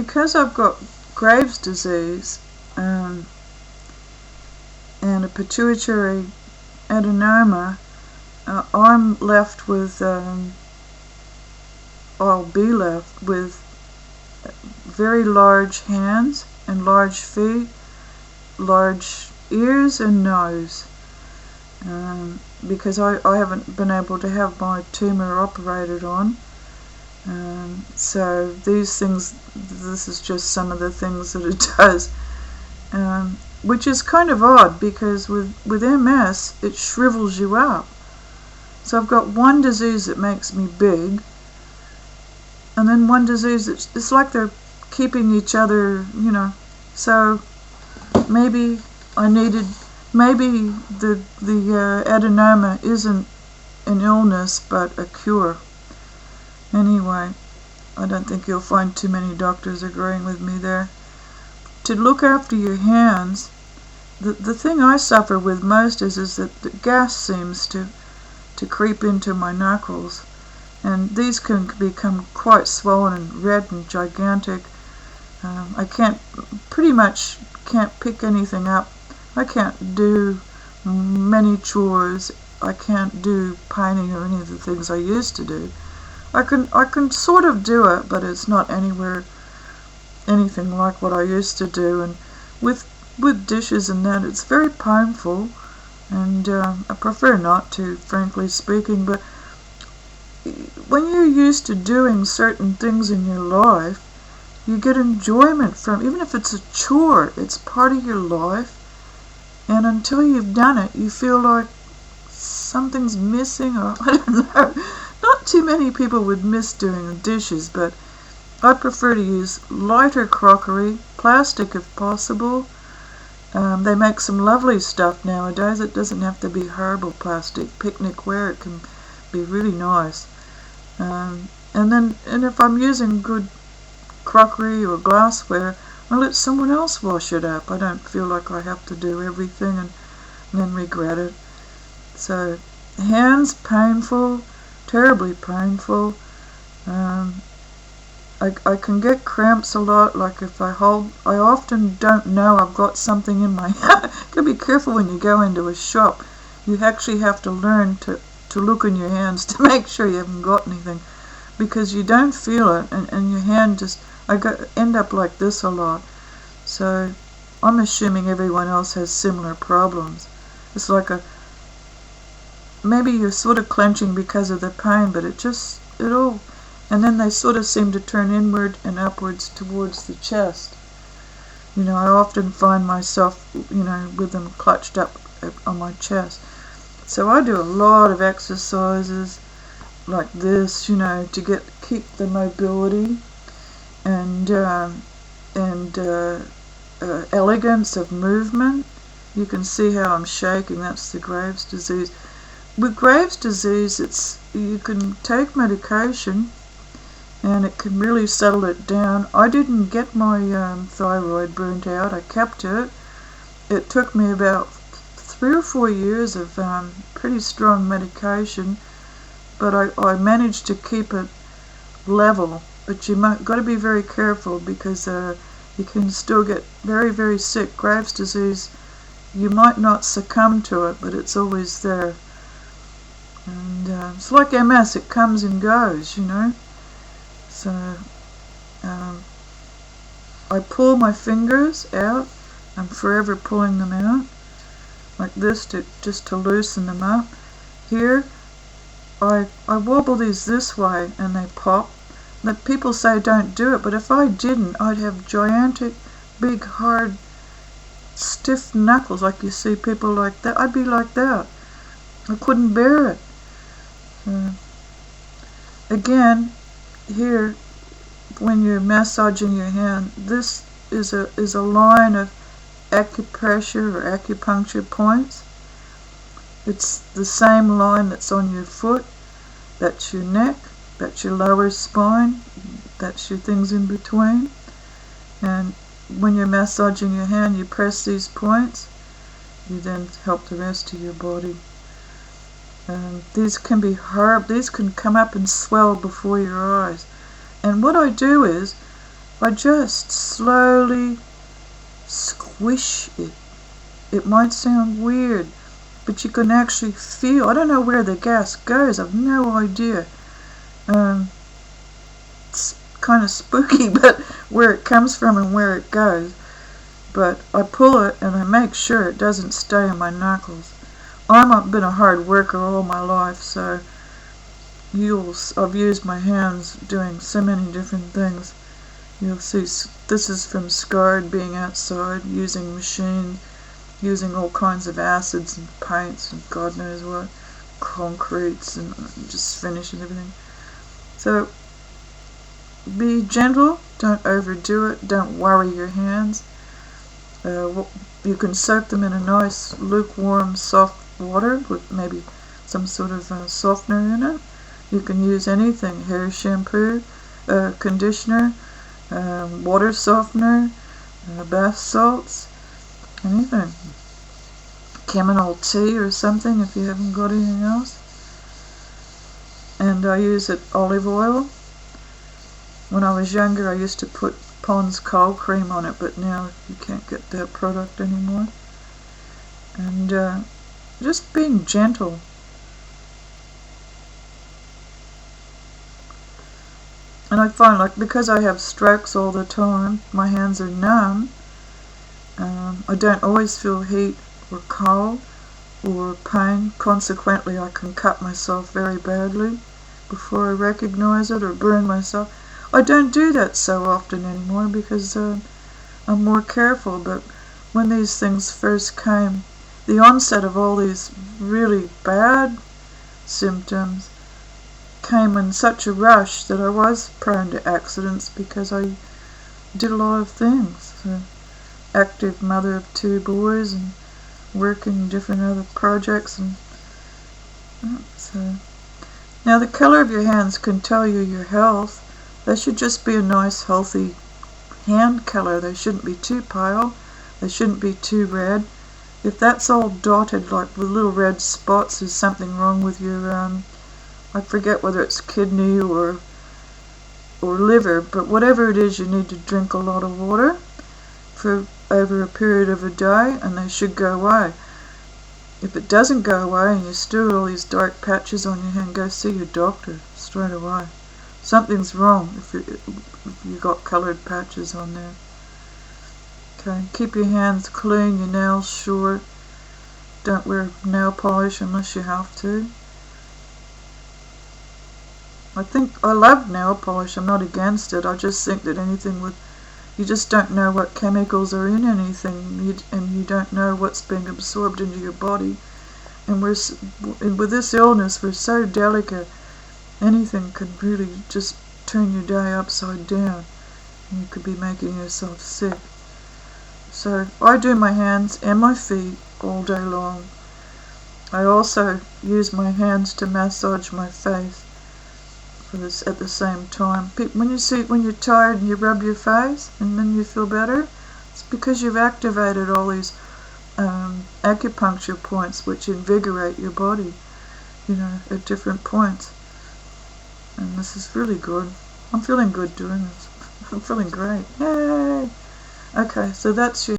because I've got Graves' disease and a pituitary adenoma, I'm left with, I'll be left with very large hands and large feet, large ears and nose, because I haven't been able to have my tumour operated on. So these things, this is just some of the things that it does, which is kind of odd, because with MS it shrivels you up. So I've got one disease that makes me big, and then one disease that's, it's like they're keeping each other, you know. So maybe the adenoma isn't an illness but a cure. Anyway, I don't think you'll find too many doctors agreeing with me there. To look after your hands, the thing I suffer with most is that the gas seems to creep into my knuckles, and these can become quite swollen and red and gigantic. I pretty much can't pick anything up. I can't do many chores. I can't do painting or any of the things I used to do. I can sort of do it, but it's not anything like what I used to do. And with dishes and that, it's very painful, and I prefer not to, frankly speaking. But when you're used to doing certain things in your life, you get enjoyment from, even if it's a chore, it's part of your life, and until you've done it, you feel like something's missing, or I don't know. Not too many people would miss doing the dishes, but I prefer to use lighter crockery, plastic if possible. They make some lovely stuff nowadays. It doesn't have to be horrible plastic. Picnic ware, it can be really nice. And if I'm using good crockery or glassware, I let someone else wash it up. I don't feel like I have to do everything and then regret it. So, hands, painful, terribly painful. I can get cramps a lot, like if I often don't know I've got something in my hand. You gotta be careful when you go into a shop. You actually have to learn to look in your hands to make sure you haven't got anything, because you don't feel it, and your hand just, end up like this a lot. So I'm assuming everyone else has similar problems. It's like maybe you're sort of clenching because of the pain, but and then they sort of seem to turn inward and upwards towards the chest. You know, I often find myself, with them clutched up on my chest. So I do a lot of exercises like this, to keep the mobility and elegance of movement. You can see how I'm shaking. That's the Graves' disease. With Graves' disease, you can take medication, and it can really settle it down. I didn't get my thyroid burnt out. I kept it. It took me about 3 or 4 years of pretty strong medication, but I managed to keep it level. But you got to be very careful, because you can still get very, very sick. Graves' disease, you might not succumb to it, but it's always there. And it's like MS, it comes and goes, So I pull my fingers out. I'm forever pulling them out like this, just to loosen them up. Here, I wobble these this way and they pop. But people say don't do it, but if I didn't, I'd have gigantic, big, hard, stiff knuckles, like you see people like that. I'd be like that. I couldn't bear it. Again, here, when you're massaging your hand, this is a line of acupressure or acupuncture points. It's the same line that's on your foot. That's your neck. That's your lower spine. That's your things in between. And when you're massaging your hand, you press these points. You then help the rest of your body. These can be hard. These can come up and swell before your eyes. And what I do is, I just slowly squish it. It might sound weird, but you can actually feel, I don't know where the gas goes, I've no idea. It's kind of spooky, but where it comes from and where it goes. But I pull it and I make sure it doesn't stay on my knuckles. I've been a hard worker all my life, so I've used my hands doing so many different things. You'll see this is from scarred being outside, using machines, using all kinds of acids and paints and God knows what, concretes, and just finishing everything. So be gentle, don't overdo it, don't worry your hands. You can soak them in a nice lukewarm soft water with maybe some sort of softener in it. You can use anything, hair shampoo, conditioner, water softener, bath salts, anything. Chamomile tea or something if you haven't got anything else. And I use olive oil. When I was younger I used to put Pond's cold cream on it, but now you can't get that product anymore. And just being gentle. And I find, like, because I have strokes all the time, my hands are numb. I don't always feel heat or cold or pain. Consequently, I can cut myself very badly before I recognize it, or burn myself. I don't do that so often anymore because I'm more careful. But when these things first came, the onset of all these really bad symptoms came in such a rush that I was prone to accidents because I did a lot of things. Active mother of 2 boys and working different other projects, and so now the color of your hands can tell you your health. They should just be a nice healthy hand color. They shouldn't be too pale, they shouldn't be too red. If that's all dotted like with little red spots, there's something wrong with your I forget whether it's kidney or liver, but whatever it is, you need to drink a lot of water for over a period of a day, and they should go away. If it doesn't go away and you still have all these dark patches on your hand, go see your doctor straight away. Something's wrong if you got coloured patches on there. Okay, keep your hands clean, your nails short. Don't wear nail polish unless you have to. I love nail polish, I'm not against it. I just think that anything you just don't know what chemicals are in anything, and you don't know what's being absorbed into your body. And with this illness, we're so delicate. Anything could really just turn your day upside down, and you could be making yourself sick. So I do my hands and my feet all day long. I also use my hands to massage my face at the same time. When you're tired and you rub your face and then you feel better, it's because you've activated all these acupuncture points which invigorate your body, at different points. And this is really good. I'm feeling good doing this. I'm feeling great. Yay! Okay, so that's your